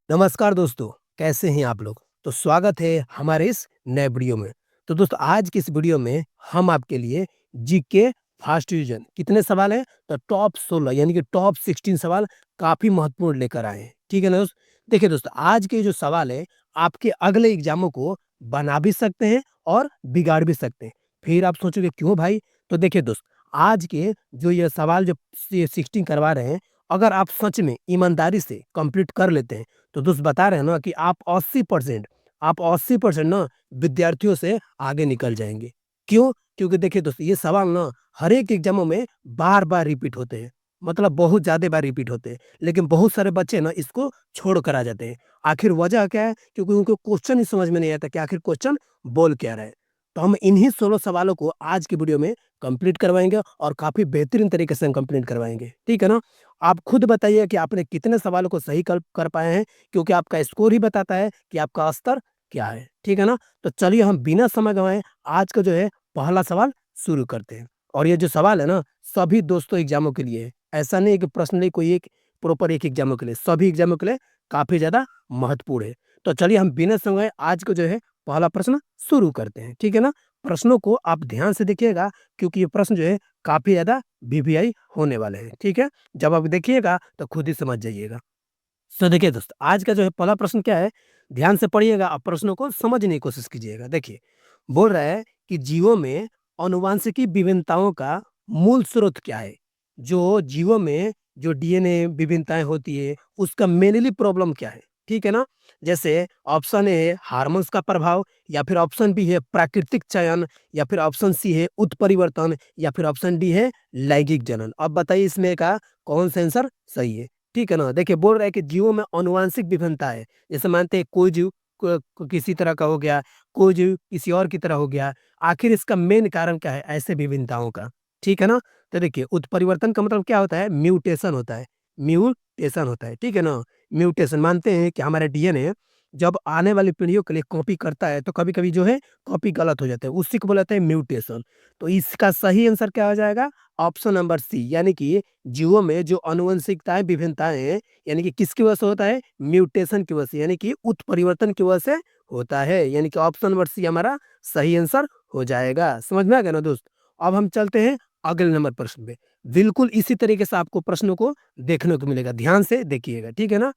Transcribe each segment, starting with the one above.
नमस्कार दोस्तों, कैसे हैं आप लोग? तो स्वागत है हमारे इस नए वीडियो में। तो दोस्तों आज की इस वीडियो में हम आपके लिए जीके फर्स्ट डिवीजन कितने सवाल हैं? तो टॉप 16 यानी कि टॉप 16 सवाल काफ़ी महत्वपूर्ण लेकर आए हैं। ठीक है ना दोस्त? देखिए दोस्तों आज के जो सवाल है आपके अगले एग्ज़ामों को बना भी सकते हैं और बिगाड़ भी सकते हैं। फिर आप सोचोगे क्यों भाई? तो देखिए दोस्त आज के जो ये सवाल जो 16 करवा रहे हैं, अगर आप सच में ईमानदारी से कंप्लीट कर लेते हैं तो दोस्त बता रहे हैं ना कि आप 80% ना विद्यार्थियों से आगे निकल जाएँगे। क्यों? क्योंकि देखिए दोस्त ये सवाल ना हर एक एग्ज़ामों में बार-बार रिपीट होते हैं। मतलब बहुत ज़्यादा बार रिपीट होते हैं। लेकिन बहुत सारे बच्चे ना इसको छोड़ कर आ जाते हैं। आखिर वजह क्या है? क्योंकि उनको क्वेश्चन ही समझ में नहीं आता कि आखिर क्वेश्चन बोल क्या रहा है। तो हम इन्हीं 16 सवालों को आज की वीडियो में कंप्लीट करवाएँगे और काफ़ी बेहतरीन तरीके से हम कंप्लीट करवाएँगे। ठीक है ना? आप खुद बताइए कि आपने कितने सवालों को सही कर कर पाए हैं? क्योंकि आपका स्कोर ही बताता है कि आपका स्तर क्या है, ठीक है ना? तो चलिए हम बिना समय गँवाए आज का जो है पहला सवाल शुरू करते हैं। और ये जो सवाल है ना सभी दोस्तों एग्ज़ामों के लिए है। ऐसा नहीं है कि पर्सनली कोई एक प्रॉपर एक एग्ज़ामों के लिए, सभी एग्ज़ामों के लिए काफ़ी ज़्यादा महत्वपूर्ण है। तो चलिए हम बिना समय गँवाए आज को जो है पहला प्रश्न शुरू करते हैं, ठीक है ना? प्रश्नों को आप ध्यान से देखिएगा क्योंकि ये प्रश्न जो है काफ़ी ज़्यादा वीवीआई होने वाले हैं, ठीक है? जब आप देखिएगा तो खुद ही समझ जाइएगा। तो देखिए दोस्त आज का जो है पहला प्रश्न क्या है, ध्यान से पढ़िएगा और प्रश्नों को समझने की कोशिश कीजिएगा। देखिए, बोल रहा है कि जीवों में आनुवांशिकी विभिन्नताओं का मूल स्रोत क्या है? जो जीवों में जो डीएनए विभिन्नताएँ होती है, उसका मेनली प्रॉब्लम क्या है? ठीक है ना? जैसे ऑप्शन ए है हार्मोन्स का प्रभाव या फिर ऑप्शन बी है प्राकृतिक चयन या फिर ऑप्शन सी है उत्परिवर्तन या फिर ऑप्शन डी है लैंगिक जनन। अब बताइए इसमें का कौन सा आंसर सही है? ठीक है ना? देखिए बोल रहा है कि जीवों में आनुवांशिक विभिन्नता है। जैसे मानते हैं कोई जीव किसी तरह का हो गया, कोई जीव किसी और की तरह हो गया। आखिर इसका मेन कारण क्या है ऐसे विभिन्नताओं का? ठीक है ना? तो देखिए उत्परिवर्तन का मतलब क्या होता है? म्यूटेशन होता है। म्यूटेशन होता है, ठीक है ना? म्यूटेशन मानते हैं कि हमारा डीएनए जब आने वाली पीढ़ियों के लिए कॉपी करता है तो कभी-कभी जो है कॉपी गलत हो जाता है। उसी को बोला जाता है म्यूटेशन। तो इसका सही आंसर क्या हो जाएगा? ऑप्शन नंबर सी यानी कि जीवों में जो आनुवंशिकताएँ विभिन्नताएँ हैं, यानी कि किसकी वजह से होता है? म्यूटेशन की वजह से यानी कि उत्परिवर्तन की वजह से होता है। यानी कि ऑप्शन नंबर सी हमारा सही आंसर हो जाएगा। समझ में आ गया ना दोस्त? अब हम चलते हैं अगले नंबर प्रश्न पे। बिल्कुल इसी तरीके से आपको प्रश्नों को देखने को मिलेगा। ध्यान से देखिएगा, ठीक है ना?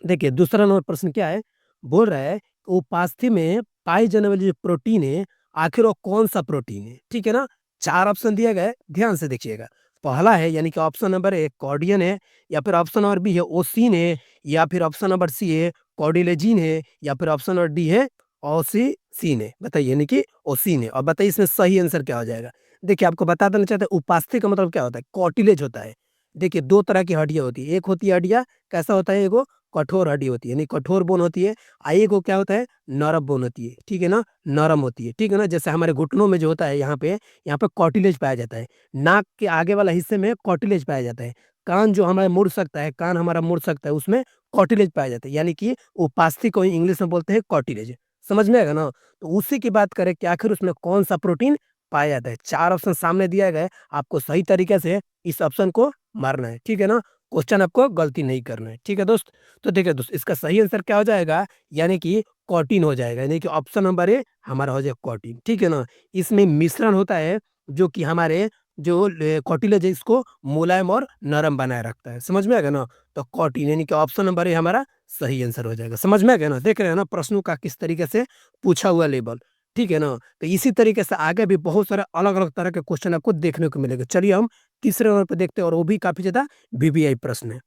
देखिए दूसरा नंबर प्रश्न क्या है? बोल रहा है उपास्थि में पाई जाने वाली जो प्रोटीन है, आखिर वो कौन-सा प्रोटीन है? ठीक है ना? 4 ऑप्शन दिया गया है, ध्यान से देखिएगा। पहला है यानी कि ऑप्शन नंबर ए कॉर्डियन है या फिर ऑप्शन नंबर बी है ओसिन है या फिर ऑप्शन नंबर सी है कॉर्डिलेजिन है या फिर ऑप्शन नंबर डी है ओसिसिन है। बताइए यानी कि ओसिन है और बताइए इसमें सही आंसर क्या हो जाएगा? देखिए आपको बता देना चाहते हैं उपास्थि का मतलब क्या होता है? कार्टिलेज होता है। देखिए 2 तरह की हड्डियाँ होती है। एक होती है हड्डियाँ कैसा होता है एगो कठोर हड्डी होती है यानी कठोर बोन होती है। एक को क्या होता है नरम बोन होती है, ठीक है ना? नरम होती है, ठीक है ना? जैसे हमारे घुटनों में जो होता है यहाँ पे कार्टिलेज पाया जाता है। नाक के आगे वाला हिस्से में कार्टिलेज पाया जाता है। कान जो हमारा मुड़ सकता है कान हमारा मुड़ सकता है उसमें कार्टिलेज पाया जाता है यानी कि उपास्थि को इंग्लिश में बोलते हैं कार्टिलेज। समझ में आएगा ना? तो उसी की बात करें कि आखिर उसमें कौन-सा प्रोटीन पाया जाता है। 4 ऑप्शन सामने दिया गया है, आपको सही तरीके से इस ऑप्शन को मारना है, ठीक है ना? क्वेश्चन आपको गलती नहीं करना है, ठीक है दोस्त? तो देखिए दोस्त इसका सही आंसर क्या हो जाएगा? यानी कि कॉटिन हो जाएगा, यानी कि ऑप्शन नंबर ए हमारा हो जाएगा कॉटिन, ठीक है ना? इसमें मिश्रण होता है जो कि हमारे जो कार्टिलेज है इसको मुलायम और नरम बनाए रखता है। समझ में आ गया ना? तो कॉटिन यानी कि ऑप्शन नंबर ए हमारा सही आंसर हो जाएगा। समझ में आ गया ना? देख रहे हैं ना प्रश्नों का किस तरीके से पूछा हुआ लेवल, ठीक है ना? तो इसी तरीके से आगे भी बहुत सारे अलग-अलग तरह के क्वेश्चन आपको देखने को मिलेंगे। चलिए हम तीसरे नंबर पे देखते हैं और वो भी काफ़ी ज़्यादा वीवीआई प्रश्न है।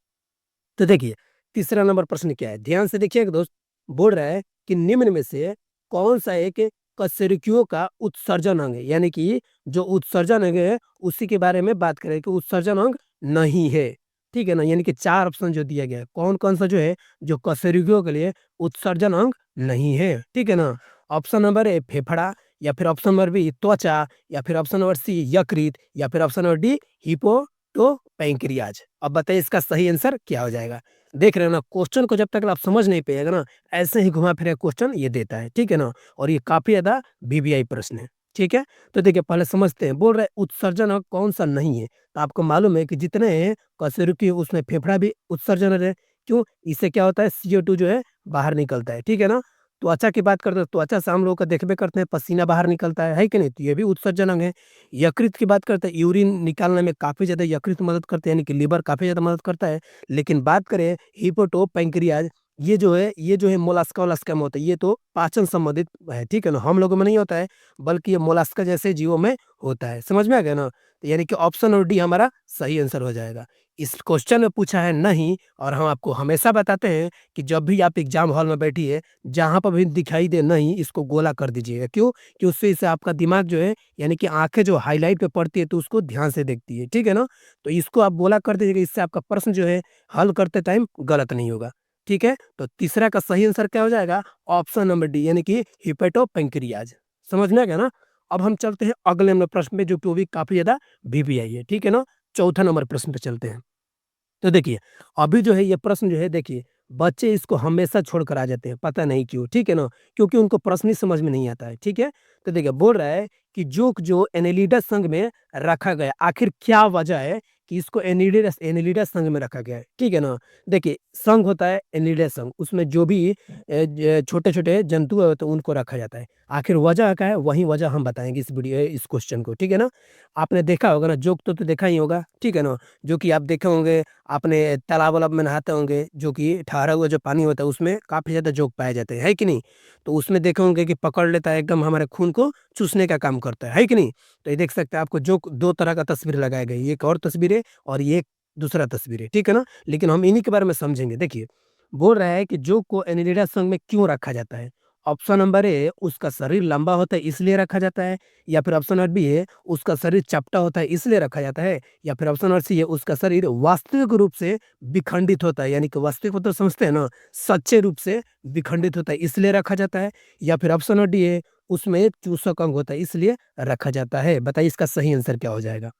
तो देखिए, तीसरा नंबर प्रश्न क्या है? ध्यान से देखिएगा दोस्त, बोल रहा है कि निम्न में से कौन-सा एक कशेरुकियों का उत्सर्जन अंग है? यानी कि जो उत्सर्जन अंग है, उसी के बारे में बात करें कि उत्सर्जन अंग नहीं है। ठीक है ना? यानी कि 4 ऑप्शन जो दिया गया है, कौन-कौन सा जो है, जो कशेरुकियों के लिए उत्सर्जन अंग नहीं है। ठीक है ना? ऑप्शन नंबर ए फेफड़ा या फिर ऑप्शन नंबर बी त्वचा या फिर ऑप्शन नंबर सी यकृत या फिर ऑप्शन नंबर डी हिप्पोटोपैंक्रियाज। अब बताइए इसका सही आंसर क्या हो जाएगा? देख रहे हो ना क्वेश्चन को जब तक आप समझ नहीं पाइएगा ना ऐसे ही घुमा फिरा क्वेश्चन ये देता है, ठीक है ना? और ये काफ़ी ज़्यादा वीवीआई प्रश्न है, ठीक है? तो देखिए पहले समझते हैं, बोल रहे हैं उत्सर्जन अंग कौन-सा नहीं है? तो आपको मालूम है कि जितने कशेरुकी उसमें फेफड़ा भी उत्सर्जन है, क्यों? इससे क्या होता है CO2 जो है बाहर निकलता है, ठीक है ना? त्वचा की बात करते हैं, त्वचा से हम लोग का देखबे करते हैं पसीना बाहर निकलता है कि नहीं? तो ये भी उत्सर्जनक है। यकृत की बात करते हैं, यूरिन निकालने में काफ़ी ज़्यादा यकृत मदद करते हैं, यानी कि लिवर काफ़ी ज़्यादा मदद करता है। लेकिन बात करें हिपोटो पैंक्रियाज, ये जो है मोलास्का-वोलास्का में होता है, ये तो पाचन संबंधित है, ठीक है ना? हम लोगों में नहीं होता है, बल्कि ये मोलास्का जैसे जीवों में होता है। समझ में आ गया ना? तो यानी कि ऑप्शन और डी हमारा सही आंसर हो जाएगा। इस क्वेश्चन में पूछा है नहीं, और हम आपको हमेशा बताते हैं कि जब भी आप एग्ज़ाम हॉल में बैठिए, जहाँ पर भी दिखाई दे नहीं, इसको गोला कर दीजिएगा। क्यों? कि उससे इससे आपका दिमाग जो है, यानी कि आँखें जो हाइलाइट पे पड़ती है, तो उसको ध्यान से देखती है, ठीक है ना? तो इसको आप गोला कर दीजिएगा, इससे आपका प्रश्न जो है हल करते टाइम गलत नहीं होगा, ठीक है? तो तीसरा का सही आंसर क्या हो जाएगा? ऑप्शन नंबर डी, यानी कि हिपेटोपैंक्रियाज। समझ में आ गया ना? अब हम चलते हैं अगले नंबर प्रश्न पे, जो कि वो भी काफ़ी ज़्यादा वीवीआई है, ठीक है ना? चौथा नंबर प्रश्न पे चलते हैं। तो देखिए, अभी जो है ये प्रश्न जो है देखिए, बच्चे इसको हमेशा छोड़कर आ जाते हैं, पता नहीं क्यों, ठीक है ना? क्योंकि उनको प्रश्न ही समझ में नहीं आता है, ठीक है? तो देखिए बोल रहा है कि जो एनेलिडस संघ में रखा गया, आखिर क्या वजह है कि इसको एनेलिडस संघ में रखा गया है, ठीक है ना? देखिए, संघ होता है एनेलिडस संघ, उसमें जो भी ज छोटे-छोटे जंतु होते हैं उनको रखा जाता है। आखिर वजह क्या है? वही वजह हम बताएँगे इस क्वेश्चन को, ठीक है ना? आपने देखा होगा ना, जोक तो देखा ही होगा, ठीक है ना? जो कि आप देखे होंगे, अपने तालाब-वालाब में नहाते होंगे, जो कि ठहरा हुआ जो पानी होता है उसमें काफ़ी ज़्यादा जोंक पाए जाते हैं, है कि नहीं? तो उसमें देखे होंगे कि पकड़ लेता है, एकदम हमारे खून को चूसने का काम करता है कि नहीं? तो ये देख सकते हैं, आपको जोंक 2 तरह का तस्वीर लगाई गई है, एक और तस्वीर है और ये एक दूसरा तस्वीर है, ठीक है ना? लेकिन हम इन्हीं के बारे में समझेंगे। देखिए, बोल रहा है कि जोंक को एनिलिडा संघ में क्यों रखा जाता है? ऑप्शन नंबर ए, उसका शरीर लंबा होता है इसलिए रखा जाता है, या फिर ऑप्शन नंबर बी है, उसका शरीर चपटा होता है इसलिए रखा जाता है, या फिर ऑप्शन नंबर सी है, उसका शरीर वास्तविक रूप से विखंडित होता है, यानी कि वास्तविक मतलब समझते हैं ना, सच्चे रूप से विखंडित होता है इसलिए रखा जाता है, या फिर ऑप्शन नंबर डी है, उसमें चूसक अंग होता है इसलिए रखा जाता है। बताइए इसका सही आंसर क्या हो जाएगा?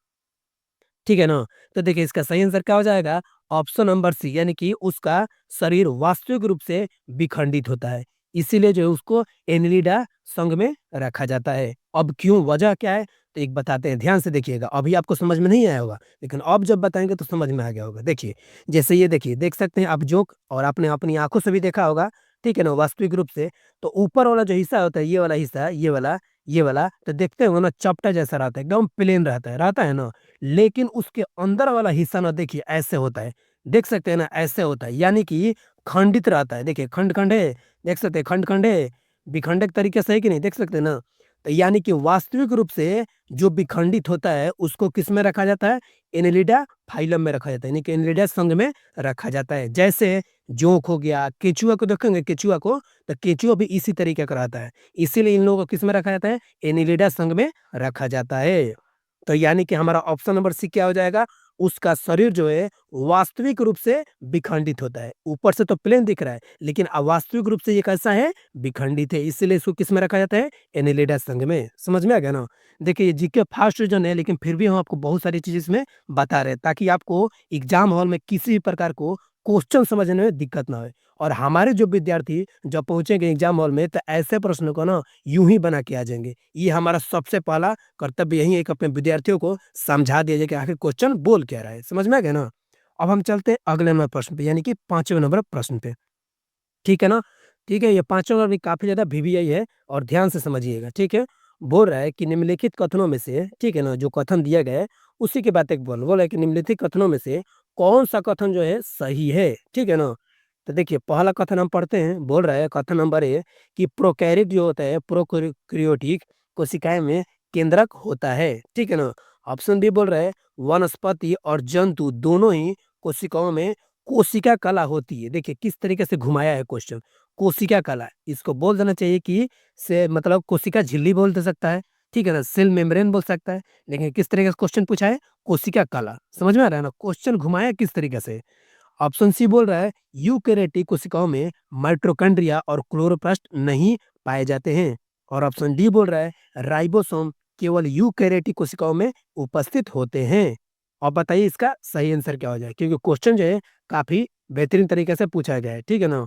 ठीक है ना? तो देखिए इसका सही आंसर क्या हो जाएगा? ऑप्शन नंबर सी, यानी कि उसका शरीर वास्तविक रूप से विखंडित होता है। इसीलिए जो है उसको एनिलिडा संघ में रखा जाता है। अब क्यों, वजह क्या है? तो एक बताते हैं, ध्यान से देखिएगा। अभी आपको समझ में नहीं आया होगा, लेकिन अब जब बताएँगे तो समझ में आ गया होगा। देखिए, जैसे ये देखिए, देख सकते हैं आप जोक, और आपने अपनी आँखों से भी देखा होगा, ठीक है ना? वास्तविक रूप से। तो ऊपर वाला जो हिस्सा होता है, ये वाला हिस्सा, ये वाला, तो देखते होंगे ना, चपटा जैसा रहता है, एकदम प्लेन रहता है ना? लेकिन उसके अंदर वाला हिस्सा ना देखिए ऐसे होता है। देख सकते हैं ना, ऐसे होता है, यानी कि खंडित रहता है। देखिए खंड-खंड है, देख सकते हैं खंड-खंड है, विखंडक तरीके से है कि नहीं, देख सकते हैं ना? तो यानी कि वास्तविक रूप से जो विखंडित होता है उसको किसमें रखा जाता है? एनिलिडा फाइलम में रखा जाता है, यानी कि एनिलिडा संघ में रखा जाता है। जैसे जोंक हो गया, केंचुआ को देखेंगे, केंचुआ को, तो केंचुआ भी इसी तरीके का रहता है। इसीलिए इन लोगों को किसमें रखा जाता है? एनिलिडा संघ में रखा जाता है। तो यानी कि हमारा ऑप्शन नंबर सी क्या हो जाएगा? उसका शरीर जो है वास्तविक रूप से विखंडित होता है। ऊपर से तो प्लेन दिख रहा है, लेकिन वास्तविक रूप से ये कैसा है? विखंडित है। इसीलिए इसको किसमें रखा जाता है? एनिलिडा संघ में। समझ में आ गया ना? देखिए ये जीके फास्ट रीजन है, लेकिन फिर भी हम आपको बहुत सारी चीज़ इसमें बता रहे हैं, ताकि आपको एग्ज़ाम हॉल में किसी भी प्रकार को क्वेश्चन समझने में दिक्कत ना होए। और हमारे जो विद्यार्थी जब पहुँचेंगे एग्ज़ाम हॉल में, तो ऐसे प्रश्नों को ना यूँ ही बना के आ जाएँगे। ये हमारा सबसे पहला कर्तव्य यही है कि अपने विद्यार्थियों को समझा दिया जाए कि आखिर क्वेश्चन बोल क्या रहा है। समझ में आ गया ना? अब हम चलते हैं अगले नंबर प्रश्न पे, यानी कि 5वें नंबर प्रश्न पे। ठीक है ना? ठीक है, ये 5वां भी काफ़ी ज़्यादा वीवीआई है, और ध्यान से समझिएगा, ठीक है? बोल रहा है कि निम्नलिखित कथनों में से, ठीक है ना, जो कथन दिया गया है, उसी के बाद एक बोल रहा है कि निम्नलिखित कथनों में से कौन-सा कथन जो है सही है, ठीक है ना? तो देखिए पहला कथन हम पढ़ते हैं, बोल रहा है कथन नंबर ए कि प्रोकैरियोट जो होता है, प्रोकैरियोटिक कोशिकाएँ में केंद्रक होता है, ठीक है ना? ऑप्शन बी बोल रहा है वनस्पति और जंतु दोनों ही कोशिकाओं में कोशिका कला होती है। देखिए किस तरीके से घुमाया है क्वेश्चन, कोशिका कला, इसको बोल देना चाहिए कि से मतलब कोशिका झिल्ली बोल दे सकता है, ठीक है ना? सेल मेम्ब्रेन बोल सकता है, लेकिन किस तरीके से क्वेश्चन पूछा है? कोशिका कला। समझ में आ रहा है ना? क्वेश्चन घुमाया किस तरीके से? ऑप्शन सी बोल रहा है यूकेरेटिक कोशिकाओं में माइटोकॉन्ड्रिया और क्लोरोप्लास्ट नहीं पाए जाते हैं, और ऑप्शन डी बोल रहा है राइबोसोम केवल यूकेरेटिक कोशिकाओं में उपस्थित होते हैं। और बताइए इसका सही आंसर क्या हो जाए, क्योंकि क्वेश्चन जो है काफी बेहतरीन तरीके से पूछा गया है, ठीक है ना?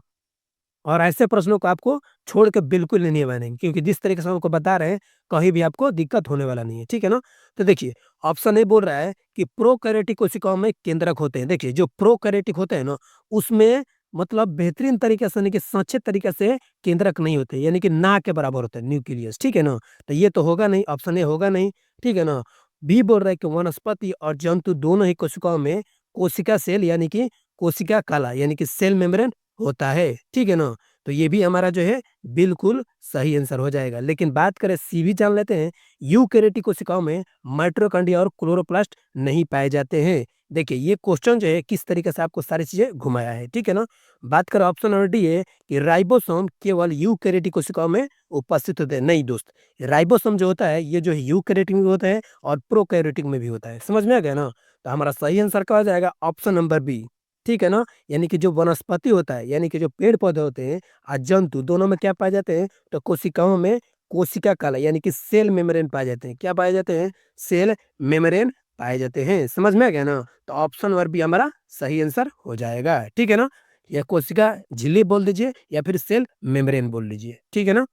और ऐसे प्रश्नों को आपको छोड़ के बिल्कुल नहीं बनेंगे, क्योंकि जिस तरीके से हम आपको बता रहे हैं, कहीं भी आपको दिक्कत होने वाला नहीं है, ठीक है ना? तो देखिए, ऑप्शन ए बोल रहा है कि प्रोकैरियोटिक कोशिकाओं में केंद्रक होते हैं। देखिए, जो प्रोकैरियोटिक होते हैं ना, उसमें मतलब बेहतरीन तरीके से, यानी कि सच्चे तरीके से केंद्रक नहीं होते, यानी कि ना के बराबर होते हैं, न्यूक्लियस, ठीक है ना? तो ये तो होगा नहीं, ऑप्शन ए होगा नहीं, ठीक है ना? बी बोल रहा है कि वनस्पति और जंतु दोनों ही कोशिकाओं में कोशिका सेल, यानी कि कोशिका कला, यानी कि सेल मेम्ब्रेन होता है, ठीक है ना? तो ये भी हमारा जो है बिल्कुल सही आंसर हो जाएगा। लेकिन बात करें, सी भी जान लेते हैं, यूकेरियोटिक कोशिकाओं में माइटोकॉन्ड्रिया और क्लोरोप्लास्ट नहीं पाए जाते हैं। देखिए, ये क्वेश्चन जो है किस तरीके से आपको सारी चीजें घुमाया है, ठीक है ना? बात करें, ऑप्शन नंबर डी है कि राइबोसोम केवल यूकेरियोटिक कोशिकाओं में उपस्थित होते हैं। नहीं दोस्त, राइबोसोम जो होता है, ये जो है यूकेरियोटिक में भी होता है और प्रोकैरियोटिक में भी होता है। समझ में आ गया ना? तो हमारा सही आंसर क्या हो जाएगा? ऑप्शन नंबर बी, ठीक है ना? यानी कि जो वनस्पति होता है, यानी कि जो पेड़ पौधे होते हैं और जंतु, दोनों में क्या पाए जाते हैं? तो कोशिकाओं में कोशिका कला, यानी कि सेल मेम्ब्रेन पाए जाते हैं। क्या पाए जाते हैं? सेल मेम्ब्रेन पाए जाते हैं। समझ में आ गया ना? तो ऑप्शन नंबर बी हमारा सही आंसर हो जाएगा, ठीक है ना? या कोशिका झिल्ली बोल दीजिए या फिर सेल मेम्ब्रेन बोल लीजिए, ठीक है ना?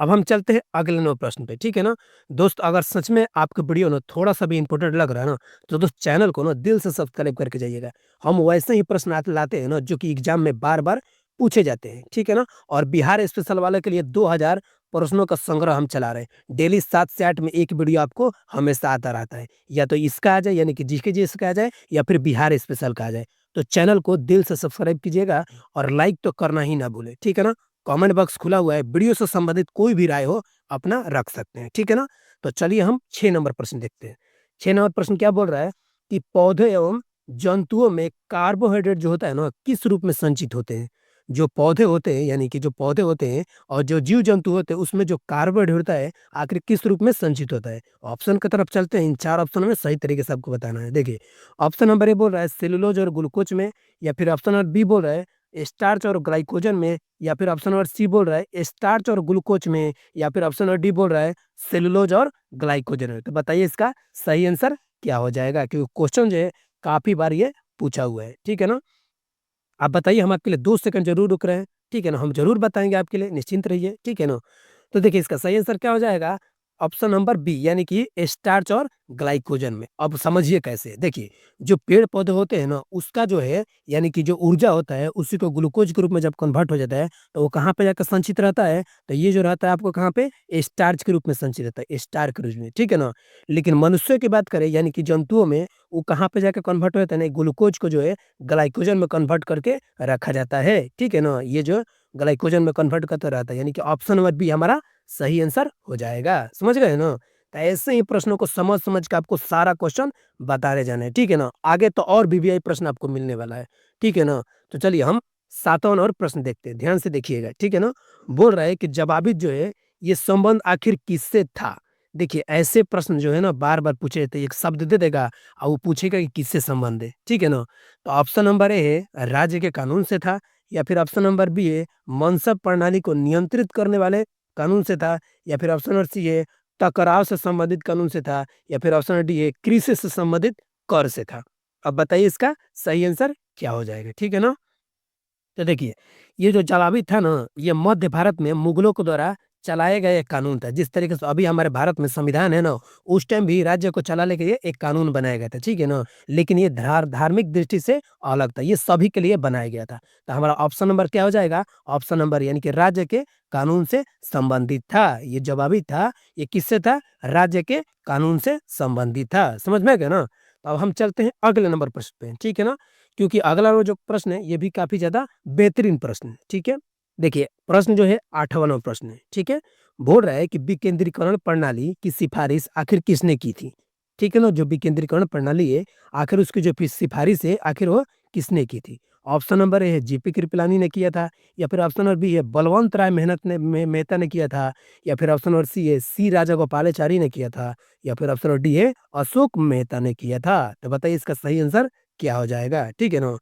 अब हम चलते हैं अगले 9 प्रश्न पे, ठीक है ना? दोस्त, अगर सच में आपको वीडियो ना थोड़ा-सा भी इम्पोर्टेंट लग रहा है ना, तो दोस्त चैनल को ना दिल से सब्सक्राइब करके जाइएगा। हम वैसे ही प्रश्न लाते हैं ना, जो कि एग्ज़ाम में बार-बार पूछे जाते हैं, ठीक है ना? और बिहार स्पेशल वाले के लिए 2000 प्रश्नों का संग्रह हम चला रहे हैं। डेली 7 से 8 में एक वीडियो आपको हमेशा आता रहता है। या तो इसका आ जाए, यानी कि जीके जीएस का आ जाए, या फिर बिहार स्पेशल का आ जाए। तो चैनल को दिल से सब्सक्राइब कीजिएगा और लाइक तो करना ही ना भूलें, ठीक है ना? कमेंट बॉक्स खुला हुआ है, वीडियो से संबंधित कोई भी राय हो अपना रख सकते हैं, ठीक है ना? तो चलिए हम 6 नंबर प्रश्न देखते हैं। 6 नंबर प्रश्न क्या बोल रहा है कि पौधे एवं जंतुओं में कार्बोहाइड्रेट जो होता है ना, किस रूप में संचित होते हैं? जो पौधे होते हैं, यानी कि जो पौधे होते हैं और जो जीव-जंतु होते हैं, उसमें जो कार्बोहाइड्रेट होता है, आखिर किस रूप में संचित होता है? ऑप्शन की तरफ चलते हैं, इन 4 ऑप्शनों में सही तरीके से आपको बताना है। देखिए, ऑप्शन नंबर ए बोल रहा है सेलुलोज और ग्लूकोज में, या फिर ऑप्शन नंबर बी बोल रहा है स्टार्च और ग्लाइकोजन में, या फिर ऑप्शन नंबर सी बोल रहा है स्टार्च और ग्लूकोज में, या फिर ऑप्शन नंबर डी बोल रहा है सेलुलोज और ग्लाइकोजन में। तो बताइए इसका सही आंसर क्या हो जाएगा? क्योंकि क्वेश्चन जो है काफ़ी बार ये पूछा हुआ है, ठीक है ना? आप बताइए, हम आपके लिए 2 सेकंड ज़रूर रुक रहे हैं, ठीक है ना? हम ज़रूर बताएँगे आपके लिए, निश्चिंत रहिए, ठीक है ना? तो देखिए, इसका सही आंसर क्या हो जाएगा? ऑप्शन नंबर बी, यानी कि स्टार्च और ग्लाइकोजन में। अब समझिए कैसे? देखिए, जो पेड़-पौधे होते हैं ना, उसका जो है, यानी कि जो ऊर्जा होता है, उसी को ग्लूकोज के रूप में जब कन्वर्ट हो जाता है, तो वो कहाँ पे जाकर संचित रहता है? तो ये जो रहता है आपको कहाँ पे? स्टार्च के रूप में संचित रहता है, स्टार्च के रूप में, ठीक है ना? लेकिन मनुष्यों की बात करें, यानी कि जंतुओं में, वो कहाँ पे जाके कन्वर्ट हो जाता है ना, ग्लूकोज को जो है ग्लाइकोजन में कन्वर्ट करके रखा जाता है, ठीक है ना? ये जो ग्लाइकोजन में कन्वर्ट करता रहता है, यानी कि ऑप्शन नंबर बी हमारा सही आंसर हो जाएगा। समझ गए ना? तो ऐसे ही प्रश्नों को समझ-समझ के आपको सारा क्वेश्चन बताते जाना है, ठीक है ना? आगे तो और वीवीआई प्रश्न आपको मिलने वाला है, ठीक है ना? तो चलिए हम 7वाँ और प्रश्न देखते हैं, ध्यान से देखिएगा, ठीक है ना? बोल रहा है कि जवाबी जो है, ये संबंध आखिर किससे था? देखिए, ऐसे प्रश्न जो है ना बार-बार पूछे जाते हैं, एक शब्द दे देगा और वो पूछेगा कि किससे संबंध है, ठीक है ना? तो ऑप्शन नंबर ए है राज्य के कानून से था, या फिर ऑप्शन नंबर बी है मनसब प्रणाली को नियंत्रित करने वाले कानून से था, या फिर ऑप्शन नंबर सी है टकराव से संबंधित कानून से था, या फिर ऑप्शन नंबर डी है कृषि से संबंधित कर से था। अब बताइए इसका सही आंसर क्या हो जाएगा, ठीक है ना? तो देखिए, ये जो जवाबी था ना, ये मध्य भारत में मुगलों के द्वारा चलाया गया एक कानून था। जिस तरीके से अभी हमारे भारत में संविधान है ना, उस टाइम भी राज्य को चलाने के लिए एक कानून बनाया गया था, ठीक है ना? लेकिन ये धार्मिक दृष्टि से अलग था, ये सभी के लिए बनाया गया था। तो हमारा ऑप्शन नंबर क्या हो जाएगा? ऑप्शन नंबर, यानी कि राज्य के कानून से संबंधित था। ये जवाबी था, ये किससे था? राज्य के कानून से संबंधित था। समझ में आ गया ना? तो अब हम चलते हैं अगले नंबर प्रश्न पे, ठीक है ना? क्योंकि अगला वो जो प्रश्न है, ये भी काफ़ी ज़्यादा बेहतरीन प्रश्न है, ठीक है? देखिए, प्रश्न जो है 8वाँ नंबर प्रश्न है, ठीक है? बोल रहा है कि विकेंद्रीकरण प्रणाली की सिफ़ारिश आखिर किसने की थी? ठीक है ना? जो विकेंद्रीकरण प्रणाली है, आखिर उसकी जो सिफ़ारिश है, आखिर वो किसने की थी? ऑप्शन नंबर ए है जीपी कृपलानी ने किया था, या फिर ऑप्शन नंबर बी है बलवंत राय मेहता ने किया था, या फिर ऑप्शन नंबर सी है सी राजागोपालाचारी ने किया था, या फिर ऑप्शन नंबर डी है अशोक मेहता ने किया था। तो बताइए इसका सही आंसर क्या हो जाएगा? ठीक है ना?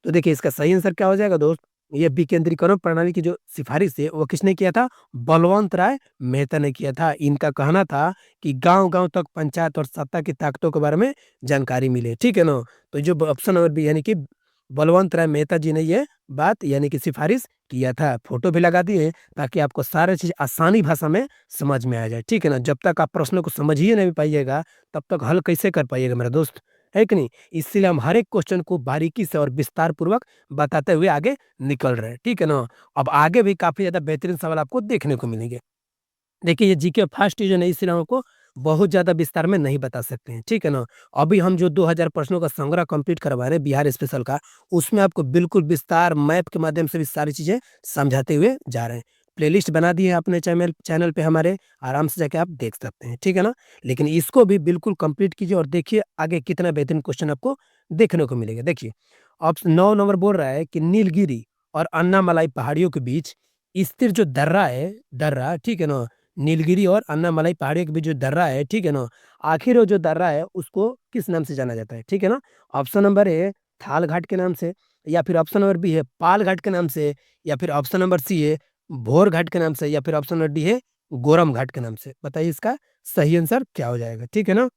तो देखिए, इसका सही आंसर क्या हो जाएगा दोस्त? ये विकेंद्रीकरण प्रणाली की जो सिफ़ारिश है, वो किसने किया था? बलवंत राय मेहता ने किया था। इनका कहना था कि गाँव-गाँव तक पंचायत और सत्ता की ताकतों के बारे में जानकारी मिले, ठीक है ना? तो जो ऑप्शन नंबर बी, यानी कि बलवंत राय मेहता जी ने ये बात यानी कि सिफारिश किया था। फोटो भी लगा दिए ताकि आपको सारी चीज़ आसानी भाषा में समझ में आ जाए, ठीक है ना? जब तक आप प्रश्नों को समझ ही नहीं पाइएगा, तब तक हल कैसे कर पाइएगा मेरा दोस्त, है कि नहीं? इसलिए हम हर एक क्वेश्चन को बारीकी से और विस्तार पूर्वक बताते हुए आगे निकल रहे हैं, ठीक है ना? अब आगे भी काफ़ी ज़्यादा बेहतरीन सवाल आपको देखने को मिलेंगे। देखिए, ये जीके फर्स्ट डिवीज़न है, इसलिए हम आपको बहुत ज़्यादा विस्तार में नहीं बता सकते हैं, ठीक है ना? अभी हम जो 2000 प्रश्नों का संग्रह कंप्लीट करवा रहे हैं बिहार स्पेशल का, उसमें आपको बिल्कुल विस्तार मैप के माध्यम से भी सारी चीज़ें समझाते हुए जा रहे हैं। प्लेलिस्ट बना दी है अपने चैनल चैनल पे हमारे, आराम से जाके आप देख सकते हैं, ठीक है ना? लेकिन इसको भी बिल्कुल कंप्लीट कीजिए और देखिए आगे कितना बेहतरीन क्वेश्चन आपको देखने को मिलेगा। देखिए, ऑप्शन 9 नंबर बोल रहा है कि नीलगिरी और अन्नामलाई पहाड़ियों के बीच स्थिर जो दर्रा है, दर्रा, ठीक है ना? नीलगिरी और अन्नामलाई पहाड़ियों के बीच जो दर्रा है, ठीक है ना? आखिर वो जो दर्रा है उसको किस नाम से जाना जाता है, ठीक है ना? ऑप्शन नंबर ए थाल घाट के नाम से, या फिर ऑप्शन नंबर बी है पाल घाट के नाम से, या फिर ऑप्शन नंबर सी है भोर घाट के नाम से, या फिर ऑप्शन नंबर डी है गोरम घाट के नाम से। बताइए इसका सही आंसर क्या हो जाएगा, ठीक है ना?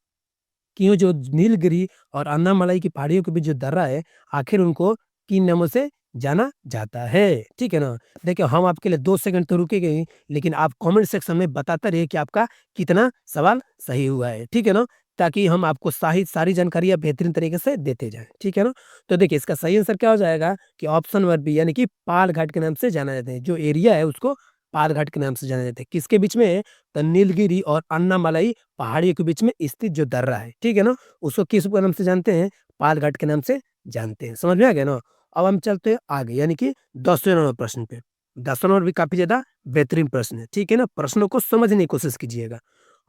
कि वो जो नीलगिरी और अन्नामलाई की पहाड़ियों के बीच जो दर्रा है, आखिर उनको किन नामों से जाना जाता है, ठीक है ना? देखिए, हम आपके लिए 2 सेकंड तो रुकेंगे ही, लेकिन आप कमेंट सेक्शन में बताते रहिए कि आपका कितना सवाल सही हुआ है, ठीक है ना? ताकि हम आपको सारी जानकारियाँ बेहतरीन तरीके से देते जाएँ, ठीक है ना? तो देखिए, इसका सही आंसर क्या हो जाएगा कि ऑप्शन नंबर बी यानी कि पाल घाट के नाम से जाना जाता है। जो एरिया है उसको पाल घाट के नाम से जाना जाता है। किसके बीच में है? तो नीलगिरी और अन्नामलाई पहाड़ियों के बीच में स्थित जो दर्रा है, ठीक है ना? उसको किस नाम से जानते हैं? पाल घाट के नाम से जानते हैं। समझ में आ गया ना? अब हम चलते हैं आगे यानी कि 10वें नंबर प्रश्न पे। 10वां नंबर भी काफ़ी ज़्यादा बेहतरीन प्रश्न है, ठीक है ना? प्रश्नों को समझने की कोशिश कीजिएगा।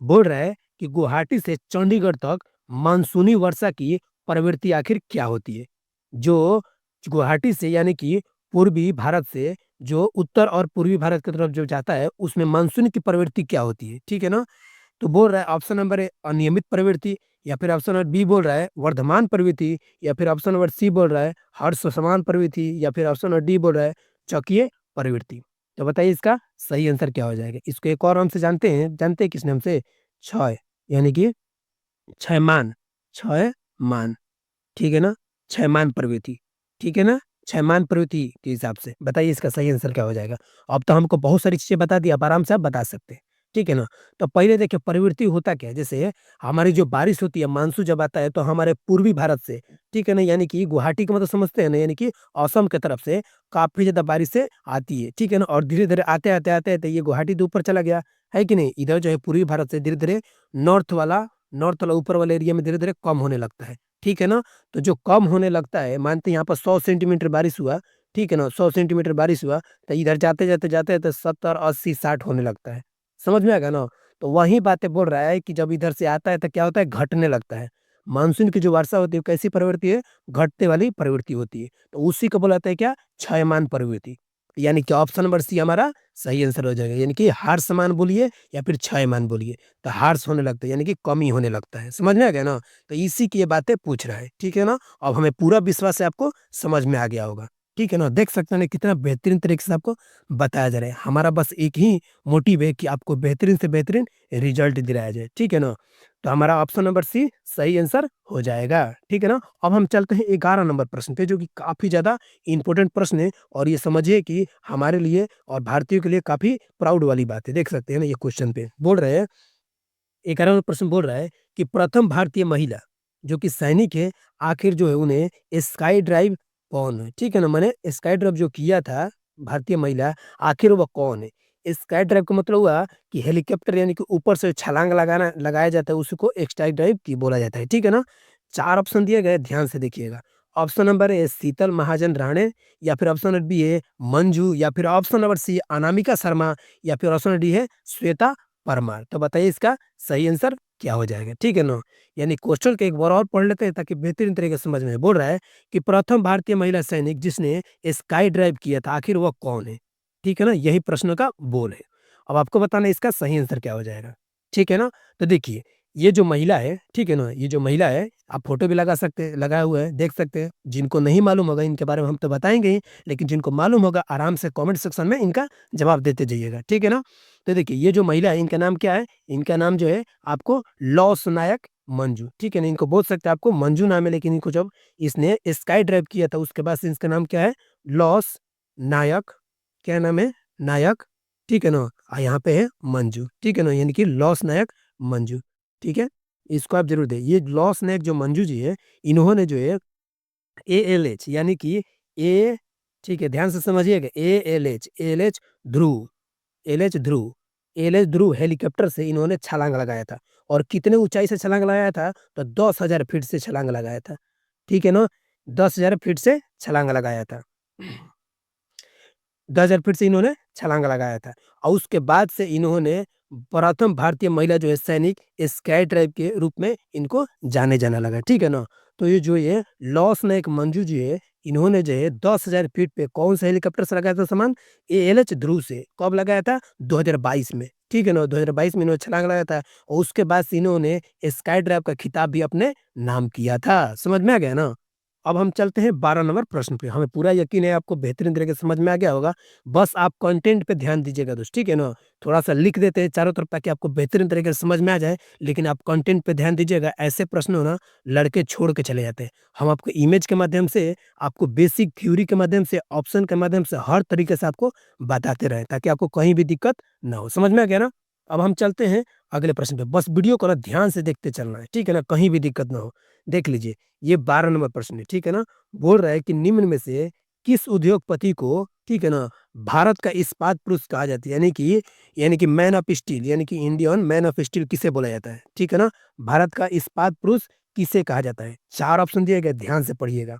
बोल रहा है कि गुवाहाटी से चंडीगढ़ तक मानसूनी वर्षा की प्रवृत्ति आखिर क्या होती है? जो गुवाहाटी से यानी कि पूर्वी भारत से जो उत्तर और पूर्वी भारत की तरफ जो जाता है, उसमें मानसून की प्रवृत्ति क्या होती है? ठीक है ना? तो बोल रहा है ऑप्शन नंबर ए अनियमित प्रवृत्ति, या फिर ऑप्शन नंबर बी बोल रहा है वर्धमान प्रवृत्ति, या फिर ऑप्शन नंबर सी बोल रहा है हर्ष समान प्रवृत्ति, या फिर ऑप्शन नंबर डी बोल रहा है चक्रीय प्रवृत्ति। तो बताइए इसका सही आंसर क्या हो जाएगा? इसको एक और नाम से जानते हैं किस नाम से? क्षय, यानी कि क्षयमान, क्षयमान, ठीक है ना? क्षयमान प्रवृत्ति, ठीक है ना? क्षयमान प्रवृत्ति के हिसाब से बताइए इसका सही आंसर क्या हो जाएगा? अब तो हमको बहुत सारी चीज़ें बता दी, अब आराम से आप बता सकते हैं, ठीक है ना? तो पहले देखिए प्रवृत्ति होता क्या है? जैसे हमारी जो बारिश होती है, मानसून जब आता है तो हमारे पूर्वी भारत से, ठीक है ना? यानी कि गुवाहाटी का मतलब समझते हैं ना? यानी कि असम की तरफ से काफ़ी ज़्यादा बारिशें आती है, ठीक है ना? और धीरे-धीरे आते-आते ये गुवाहाटी तो ऊपर चला गया, है कि नहीं? इधर जो है पूर्वी भारत से धीरे-धीरे नॉर्थ वाला ऊपर वाले एरिया में धीरे-धीरे कम होने लगता है, ठीक है ना? तो जो कम होने लगता है, मानते हैं यहाँ पर 100 सेंटीमीटर बारिश हुआ, ठीक है ना? 100 सेंटीमीटर बारिश हुआ, तो इधर जाते-जाते 70, 80, 60 होने लगता है। समझ में आ गया ना? तो वही बातें बोल रहा है कि जब इधर से आता है तो क्या होता है? घटने लगता है। मानसून की जो वर्षा होती है, वो कैसी प्रवृत्ति है? घटते वाली प्रवृत्ति होती है। तो उसी को बोला जाता है क्या? क्षयमान प्रवृत्ति। यानी कि ऑप्शन नंबर सी हमारा सही आंसर हो जाएगा। यानी कि ह्रासमान बोलिए या फिर क्षयमान बोलिए। तो ह्रास होने लगता है यानी कि कमी होने लगता है। समझ में आ गया ना? तो इसी की ये बातें पूछ रहा है, ठीक है ना? अब हमें पूरा विश्वास है आपको समझ में आ गया होगा, ठीक है ना? देख सकते हैं ना कितना बेहतरीन तरीके से आपको बताया जा रहा है। हमारा बस एक ही मोटिव है कि आपको बेहतरीन से बेहतरीन रिजल्ट दिलाया जाए, ठीक है ना? तो हमारा ऑप्शन नंबर सी सही आंसर हो जाएगा, ठीक है ना? अब हम चलते हैं 11 नंबर प्रश्न पे, जो कि काफ़ी ज़्यादा इम्पोर्टेंट प्रश्न है और ये समझिए कि हमारे लिए और भारतीयों के लिए काफ़ी प्राउड वाली बात है। देख सकते हैं ना ये क्वेश्चन पे बोल रहे हैं, 11वां प्रश्न बोल रहा है कि प्रथम भारतीय महिला जो कि सैनिक है, आखिर जो है उन्हें स्काई ड्राइव कौन है? ठीक है ना? माने स्काई ड्राइव जो किया था भारतीय महिला, आखिर वह कौन है? स्काई ड्राइव का मतलब हुआ कि हेलीकॉप्टर यानी कि ऊपर से छलांग लगाया जाता है, उसी को स्काई ड्राइव की बोला जाता है, ठीक है ना? 4 ऑप्शन दिए गए, ध्यान से देखिएगा। Option number A Sheetal Mahajan Rane, या फिर ऑप्शन नंबर बी है मंजू, या फिर option number C Anamika Sharma, या फिर ऑप्शन नंबर डी है श्वेता परमार। तो बताइए इसका सही आंसर क्या हो जाएगा? ठीक है ना? यानी क्वेश्चन को एक बार और पढ़ लेते हैं ताकि बेहतरीन तरीके से समझ में आए। बोल रहा है कि प्रथम भारतीय महिला सैनिक जिसने स्काई ड्राइव किया था, आखिर वह कौन है? ठीक है ना? यही प्रश्न का बोल है। अब आपको बताना है इसका सही आंसर क्या हो जाएगा। ठीक है ना? तो देखिए, ये जो महिला है, ठीक है ना? ये जो महिला है, आप फ़ोटो भी लगा सकते हैं, लगाया हुआ है, देख सकते हैं। जिनको नहीं मालूम होगा इनके बारे में हम तो बताएँगे ही, लेकिन जिनको मालूम होगा आराम से कमेंट सेक्शन में इनका जवाब देते जाइएगा। ठीक है ना? तो देखिए, ये जो महिला है इनका नाम क्या है? इनका नाम जो है आपको लौस नायक मंजू, ठीक है ना? इनको बोल सकते हैं आपको मंजू नाम है, लेकिन इनको जब इसने स्काई ड्राइव किया था उसके बाद से इसका नाम क्या है? लॉस नायक, क्या नाम है? नायक, ठीक है ना? यहाँ पे है मंजू, ठीक है ना? यानी कि लॉस नायक मंजू, ठीक है? इसको आप ज़रूर दें। ये लॉस नायक जो मंजू जी है, इन्होंने जो है एएलएच यानी कि ए, ठीक है, ध्यान से समझिएगा, एएलएच, एएलएच ध्रुव, एएलएच ध्रुव, एएलएच ध्रुव हेलीकॉप्टर से इन्होंने छलांग लगाया था। और कितने ऊंचाई से छलांग लगाया था? तो 10,000 फीट से छलांग लगाया था, ठीक है ना? 10,000 फीट से छलांग लगाया था। 10,000 फीट से इन्होंने छलांग लगाया था और उसके बाद से इन्होंने प्रथम भारतीय महिला जो है सैनिक स्काई ड्राइव के रूप में इनको जाने जाना लगा, ठीक है ना? तो ये जो ये लॉस नायक मंजू जी है, इन्होंने जो है 10,000 फीट पे कौन सा हेलीकॉप्टर से लगाया था सामान? एएलएच ध्रुव से। कब लगाया था? 2022 में, ठीक है ना? 2022 में इन्होंने छलांग लगाया था और उसके बाद से इन्होंने स्काई ड्राइव का खिताब भी अपने नाम किया था। समझ में आ गया ना? अब हम चलते हैं 12 नंबर प्रश्न पे। हमें पूरा यकीन है आपको बेहतरीन तरीके से समझ में आ गया होगा। बस आप कंटेंट पे ध्यान दीजिएगा दोस्त, ठीक है ना? थोड़ा-सा लिख देते हैं चारों तरफ ताकि आपको बेहतरीन तरीके से समझ में आ जाए, लेकिन आप कंटेंट पे ध्यान दीजिएगा। ऐसे प्रश्न हो ना लड़के छोड़ के चले जाते हैं। हम आपको इमेज के माध्यम से, आपको बेसिक थ्योरी के माध्यम से, ऑप्शन के माध्यम से हर तरीके से आपको बताते रहें ताकि आपको कहीं भी दिक्कत ना हो। समझ में आ गया ना? अब हम चलते हैं अगले प्रश्न पे। बस वीडियो को ना ध्यान से देखते चलना है, ठीक है ना? कहीं भी दिक्कत ना हो। देख लीजिए, ये 12 नंबर प्रश्न है, ठीक है ना? बोल रहा है कि निम्न में से किस उद्योगपति को, ठीक है ना, भारत का इस्पात पुरुष कहा जाता है? यानी कि मैन ऑफ स्टील, यानी कि इंडियन मैन ऑफ स्टील किसे बोला जाता है? ठीक है ना? भारत का इस्पात पुरुष किसे कहा जाता है? 4 ऑप्शन दिए गए, ध्यान से पढ़िएगा।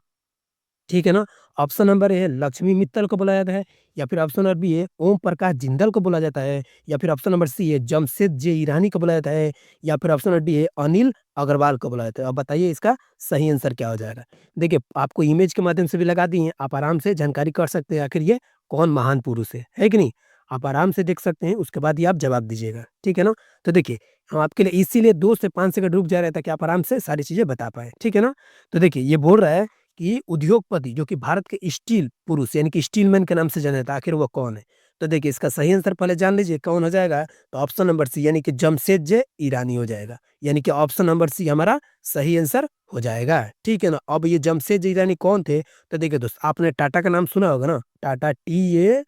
ठीक है ना? ऑप्शन नंबर ए है लक्ष्मी मित्तल को बोला जाता है, या फिर ऑप्शन नंबर बी है ओम प्रकाश जिंदल को बोला जाता है, या फिर ऑप्शन नंबर सी है जमशेद जे ईरानी को बोला जाता है, या फिर ऑप्शन नंबर डी है अनिल अग्रवाल को बोला जाता है। अब बताइए इसका सही आंसर क्या हो जाएगा? देखिए, आपको इमेज के माध्यम से भी लगा दिए हैं, आप आराम से जानकारी कर सकते हैं आखिर ये कौन महान पुरुष है कि नहीं? आप आराम से देख सकते हैं, उसके बाद ही आप जवाब दीजिएगा, ठीक है ना? तो देखिए, हम आपके लिए इसीलिए 2 से 5 सेकंड रुक जा रहे हैं ताकि आप आराम से सारी चीज़ें बता पाएँ, ठीक है ना? तो देखिए, ये बोल रहा है कि उद्योगपति जो कि भारत के स्टील पुरुष यानी कि स्टीलमैन के नाम से जाना जाता है, आखिर वो कौन है? तो देखिए, इसका सही आंसर पहले जान लीजिए कौन हो जाएगा? तो ऑप्शन नंबर सी यानी कि जमशेद जे ईरानी हो जाएगा। यानी कि ऑप्शन नंबर सी हमारा सही आंसर हो जाएगा, ठीक है ना? अब ये जमशेद जे ईरानी कौन थे? तो देखिए दोस्त, आपने टाटा का नाम सुना होगा ना? टाटा टीए,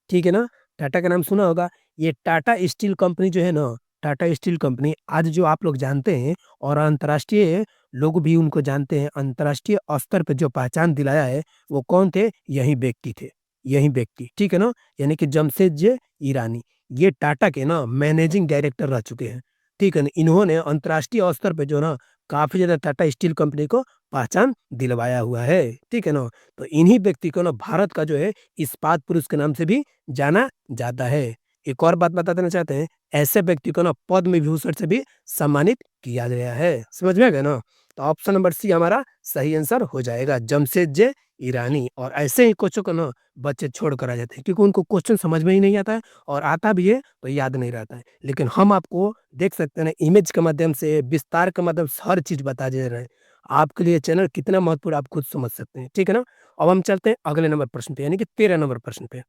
ठीक है ना? टाटा का नाम सुना होगा। ये टाटा स्टील कंपनी जो है ना, टाटा स्टील कंपनी आज जो आप लोग जानते हैं और अंतर्राष्ट्रीय लोग भी उनको जानते हैं, अंतर्राष्ट्रीय स्तर पे जो पहचान दिलाया है, वो कौन थे? यही व्यक्ति थे, यही व्यक्ति, ठीक है ना? यानी कि जमशेद जे ईरानी, ये टाटा के ना मैनेजिंग डायरेक्टर रह चुके हैं, ठीक है ना? इन्होंने अंतर्राष्ट्रीय स्तर पे जो ना काफ़ी ज़्यादा टाटा स्टील कंपनी को पहचान दिलवाया हुआ है, ठीक है ना? तो इन्हीं व्यक्ति को ना भारत का जो है इस्पात पुरुष के नाम से भी जाना जाता है। एक और बात बता देना चाहते हैं, ऐसे व्यक्ति को ना पद्म विभूषण से भी सम्मानित किया गया है। समझ में आ गया ना? तो ऑप्शन नंबर सी हमारा सही आंसर हो जाएगा, जमशेद जे ईरानी। और ऐसे ही क्वेश्चन को ना बच्चे छोड़ कर आ जाते हैं क्योंकि उनको क्वेश्चन समझ में ही नहीं आता है और आता भी है तो याद नहीं रहता है। लेकिन हम आपको देख सकते हैं ना इमेज के माध्यम से, विस्तार के माध्यम से हर चीज़ बता दे रहे हैं। आपके लिए चैनल कितना महत्वपूर्ण आप खुद समझ सकते हैं, ठीक है ना? अब हम चलते हैं अगले नंबर प्रश्न पे यानी कि 13 नंबर प्रश्न पे।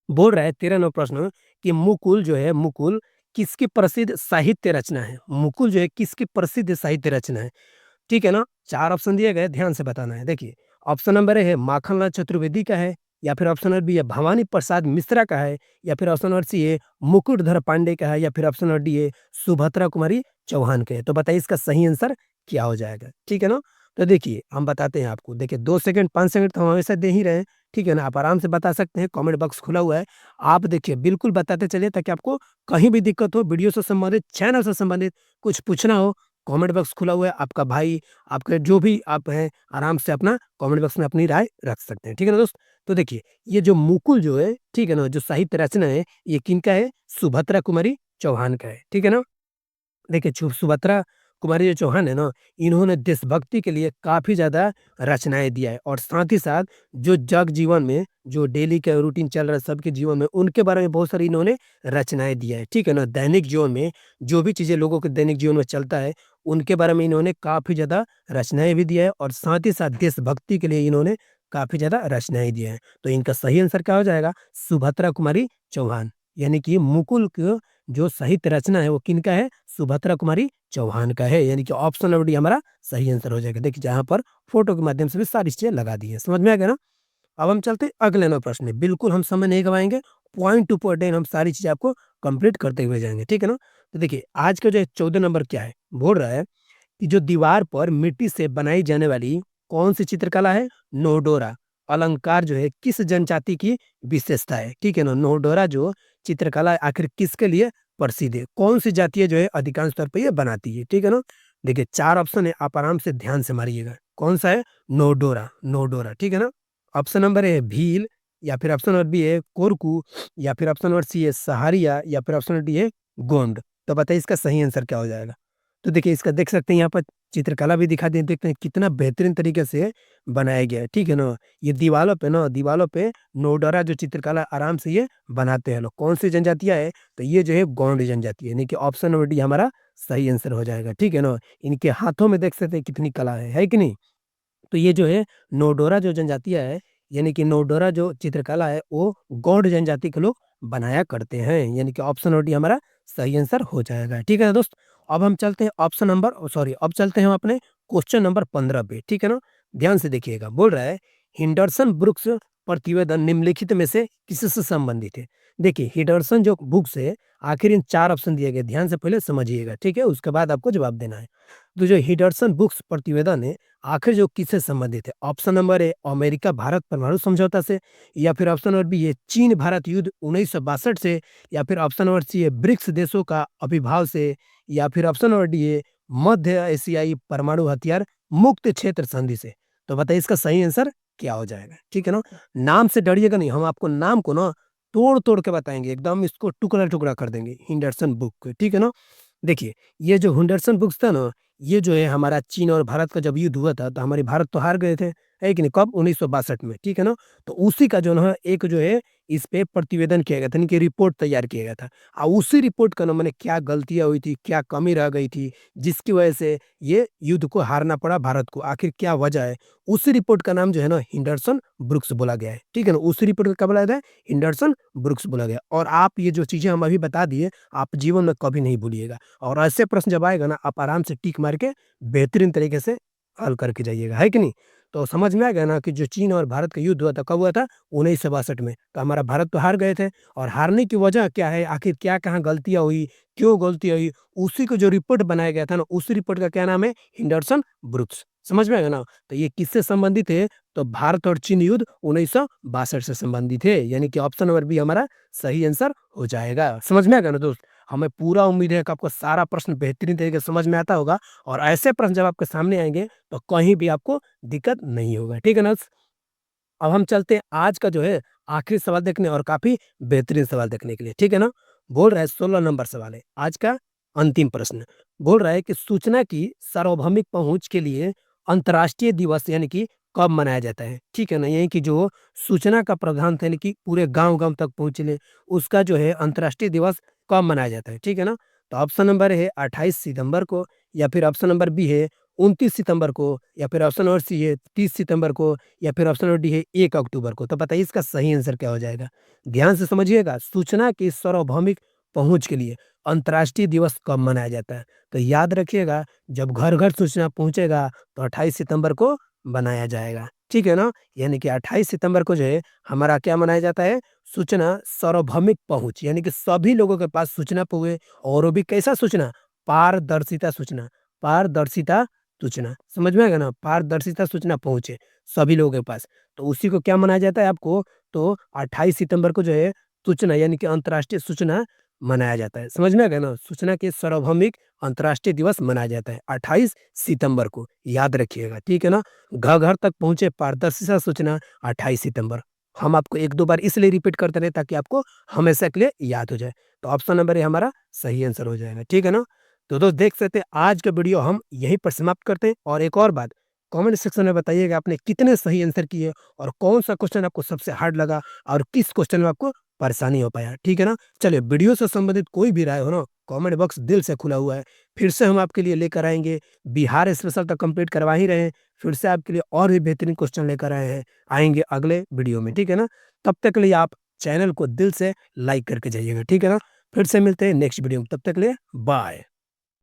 बोल रहा है 13 नंबर प्रश्न कि मुकुल जो है, मुकुल किसकी प्रसिद्ध साहित्य रचना है? मुकुल जो है किसकी प्रसिद्ध साहित्य रचना है? ठीक है ना? 4 ऑप्शन दिए गए, ध्यान से बताना है। देखिए, ऑप्शन नंबर ए है माखनलाल चतुर्वेदी का है, या फिर ऑप्शन नंबर बी है भवानी प्रसाद मिश्रा का है, या फिर ऑप्शन नंबर सी है मुकुटधर पांडे का है, या फिर ऑप्शन नंबर डी है सुभद्रा कुमारी चौहान का है। तो बताइए इसका सही आंसर क्या हो जाएगा? ठीक है ना? तो देखिए, हम बताते हैं आपको। देखिए 2 सेकंड, 5 सेकंड तो हम हमेशा दे ही रहे हैं, ठीक है ना? आप आराम से बता सकते हैं, कमेंट बॉक्स खुला हुआ है। आप देखिए बिल्कुल बताते चलिए ताकि आपको कहीं भी दिक्कत हो, वीडियो से संबंधित, चैनल से संबंधित कुछ पूछना हो, कमेंट बॉक्स खुला हुआ है। आपका भाई, आपके जो भी आप हैं, आराम से अपना कमेंट बॉक्स में अपनी राय रख सकते हैं। ठीक है ना दोस्त? तो देखिए, ये जो मुकुल जो है, ठीक है ना? जो साहित्य रचना है, ये किनका है? सुभद्रा कुमारी चौहान का है। ठीक है ना? देखिए, सुभद्रा कुमारी जो चौहान है ना, इन्होंने देशभक्ति के लिए काफ़ी ज़्यादा रचनाएँ दिया है और साथ ही साथ जो जग जीवन में, जो डेली का रूटीन चल रहा है सबके जीवन में, उनके बारे में बहुत सारी इन्होंने रचनाएँ दिया है, ठीक है ना? दैनिक जीवन में जो भी चीज़ें लोगों के दैनिक जीवन में चलता है, उनके बारे में इन्होंने काफ़ी ज़्यादा रचनाएँ भी दिया है और साथ ही साथ देशभक्ति के लिए इन्होंने काफ़ी ज़्यादा रचनाएँ दिए हैं। तो इनका सही आंसर क्या हो जाएगा? सुभद्रा कुमारी चौहान, यानी कि मुकुल क जो साहित्य रचना है, वो किनका है? सुभद्रा कुमारी चौहान का है, यानी कि ऑप्शन नंबर डी हमारा सही आंसर हो जाएगा। देखिए जहाँ पर फोटो के माध्यम से भी सारी चीजें लगा दी है। समझ में आ गया ना? अब हम चलते हैं अगले नंबर प्रश्न में। बिल्कुल हम समय नहीं गवाएंगे, पॉइंट टू पॉइंट हम सारी चीजें आपको कंप्लीट करते हुए जाएंगे, ठीक है ना? तो देखिए आज का जो 14 नंबर क्या है, बोल रहा है कि जो दीवार पर मिट्टी से बनाई जाने वाली कौन सी चित्रकला है? नोडोरा अलंकार जो है किस जनजाति की विशेषता है? ठीक है ना? नोडोरा जो चित्रकला आखिर किसके लिए प्रसिद्ध है? कौन सी जातीय जो है अधिकांश तौर पर ये बनाती है? ठीक है ना? देखिए 4 ऑप्शन है, आप आराम से ध्यान से मारिएगा। कौन सा है? नोडोरा, नोडोरा, ठीक है ना? ऑप्शन नंबर ए है भील, या फिर ऑप्शन नंबर बी है कोरकू, या फिर ऑप्शन नंबर सी है सहारिया, या फिर ऑप्शन नंबर डी है गोंड। तो बताइए इसका सही आंसर क्या हो जाएगा? तो देखिए इसका देख सकते हैं यहाँ पर चित्रकला भी दिखा दें, देखते हैं कितना बेहतरीन तरीके से बनाया गया है, ठीक है ना? ये दीवालों पे नोडरा जो चित्रकला आराम से ये बनाते हैं लोग। कौन सी जनजातियाँ है? तो ये जो है गोंड जनजाति है, यानी कि ऑप्शन नंबर डी हमारा सही आंसर हो जाएगा, ठीक है ना? इनके हाथों में देख सकते हैं कितनी कला है कि नहीं? तो ये जो है नोडोरा जो जनजातियाँ है, यानी कि नोडोरा जो चित्रकला है वो गौड़ जनजाति के लोग बनाया करते हैं, यानी कि ऑप्शन और डी हमारा सही आंसर हो जाएगा, ठीक है ना दोस्त? अब हम चलते हैं ऑप्शन नंबर सॉरी अब चलते हैं हम अपने क्वेश्चन नंबर 15 पे, ठीक है ना? ध्यान से देखिएगा, बोल रहा है हिंडरसन ब्रुक्स प्रतिवेदन निम्नलिखित में से किससे संबंधित है? देखिए हिंडरसन जो बुक्स है, आखिर इन 4 ऑप्शन दिए गए, ध्यान से पहले समझिएगा, ठीक है? उसके बाद आपको जवाब देना है। तो जो हिंडरसन बुक्स प्रतिवेदन है आखिर जो किससे संबंधित है? Option number A America Bharat परमाणु समझौता से, या फिर ऑप्शन नंबर बी है चीन भारत युद्ध 1962 से, या फिर ऑप्शन नंबर सी है ब्रिक्स देशों का अभिभाव से, या फिर ऑप्शन नंबर डी है मध्य एशियाई परमाणु हथियार मुक्त क्षेत्र संधि से। तो बताइए इसका सही आंसर क्या हो जाएगा? ठीक है ना? नाम से डरिएगा नहीं, हम आपको नाम को ना तोड़ तोड़ के बताएंगे, एकदम इसको टुकड़ा टुकड़ा कर देंगे हिंडरसन बुक को, ठीक है ना? देखिए ये जो हुंडरसन बुक्स था ना, ये जो है हमारा चीन और भारत का जब युद्ध हुआ था, तो हमारे भारत तो हार गए थे, है कि नहीं? कब? 1962 में, ठीक है ना? तो उसी का जो है एक जो है इस पे प्रतिवेदन किया गया था, यानी कि रिपोर्ट तैयार किया गया था। उसी रिपोर्ट का ना माने क्या गलतियाँ हुई थी, क्या कमी रह गई थी, जिसकी वजह से ये युद्ध को हारना पड़ा भारत को, आखिर क्या वजह है? उसी रिपोर्ट का नाम जो है ना हिंडरसन ब्रुक्स बोला गया है, ठीक है ना? उसी रिपोर्ट को क्या बोला गया है? हिंडरसन ब्रुक्स बोला गया। और आप ये जो चीज़ें हम अभी बता दिए, आप जीवन में कभी नहीं भूलिएगा। और ऐसे प्रश्न जब आएगा ना, आप आराम से टिक मार के बेहतरीन तरीके से हल करके जाइएगा, है कि नहीं? तो समझ में आ गया ना कि जो चीन और भारत का युद्ध हुआ था, कब हुआ था? 1962 में। तो हमारा भारत तो हार गए थे, और हारने की वजह क्या है? आखिर क्या कहाँ गलतियाँ हुई, क्यों गलतियाँ हुई? उसी को जो रिपोर्ट बनाया गया था ना, उसी रिपोर्ट का क्या नाम है? हिंडरसन ब्रुक्स। समझ में आ गया ना? तो ये किससे संबंधित है? तो भारत और चीन युद्ध 1962 से संबंधित है, यानी कि ऑप्शन नंबर बी हमारा सही आंसर हो जाएगा। समझ में आ गया ना दोस्त? हमें पूरा उम्मीद है कि आपको सारा प्रश्न बेहतरीन तरीके से समझ में आता होगा, और ऐसे प्रश्न जब आपके सामने आएँगे, तो कहीं भी आपको दिक्कत नहीं होगा, ठीक है ना? अब हम चलते हैं आज का जो है आखिरी सवाल देखने, और काफ़ी बेहतरीन सवाल देखने के लिए, ठीक है ना? बोल रहा है 16 नंबर सवाल है, आज का अंतिम प्रश्न। बोल रहा है कि सूचना की सार्वभौमिक पहुँच के लिए अंतर्राष्ट्रीय दिवस यानी कि कब मनाया जाता है? ठीक है ना? यानी कि जो सूचना का प्रावधान था, यानी कि पूरे गाँव-गाँव तक पहुँचले, उसका जो है अंतर्राष्ट्रीय दिवस कब मनाया जाता है? ठीक है ना? तो ऑप्शन नंबर है 28 सितंबर को, या फिर ऑप्शन नंबर बी है 29 सितंबर को, या फिर ऑप्शन नंबर सी है 30 सितंबर को, या फिर ऑप्शन नंबर डी है 1 अक्टूबर को। तो बताइए इसका सही आंसर क्या हो जाएगा? ध्यान से समझिएगा, सूचना की सार्वभौमिक पहुँच के लिए अंतर्राष्ट्रीय दिवस कब मनाया जाता है? तो याद रखिएगा, जब घर-घर सूचना पहुँचेगा तो 28 सितंबर को बनाया जाएगा। ठीक है ना? यानी कि 28 सितंबर को जो है हमारा क्या मनाया जाता है? सूचना सार्वभौमिक पहुँच, यानी कि सभी लोगों के पास सूचना पहुँचे, और वो भी कैसा सूचना? पारदर्शिता सूचना, पारदर्शिता सूचना। समझ में आएगा ना? पारदर्शिता सूचना पहुँचे सभी लोगों के पास। तो उसी को क्या मनाया जाता है आपको? तो 28 सितंबर को जो है सूचना यानी कि अंतर्राष्ट्रीय सूचना मनाया जाता है। समझ में आ गया ना? सूचना के सार्वभौमिक अंतर्राष्ट्रीय दिवस मनाया जाता है 28 सितंबर को, याद रखिएगा, ठीक है ना? घर-घर तक पहुँचे पारदर्शिता सूचना 28 सितंबर। हम आपको 1-2 बार इसलिए रिपीट करते रहे ताकि आपको हमेशा के लिए याद हो जाए। तो ऑप्शन नंबर ए हमारा सही आंसर हो जाएगा, ठीक है ना? तो दोस्त देख सकते हैं आज का वीडियो हम यहीं पर समाप्त करते हैं, और एक और बात, कमेंट सेक्शन में बताइएगा आपने कितने सही आंसर किए, और कौन सा क्वेश्चन आपको सबसे हार्ड लगा, और किस क्वेश्चन में आपको परेशानी हो पाया, ठीक है ना? चलिए वीडियो से संबंधित कोई भी राय हो ना, कमेंट बॉक्स दिल से खुला हुआ है। फिर से हम आपके लिए लेकर आएँगे, बिहार स्पेशल तो कंप्लीट करवा ही रहे हैं, फिर से आपके लिए और भी बेहतरीन क्वेश्चन लेकर आए हैं, आएँगे अगले वीडियो में, ठीक है ना? तब तक के लिए आप चैनल को दिल से लाइक करके जाइएगा, ठीक है ना? फिर से मिलते हैं नेक्स्ट वीडियो में, तब तक के लिए बाय।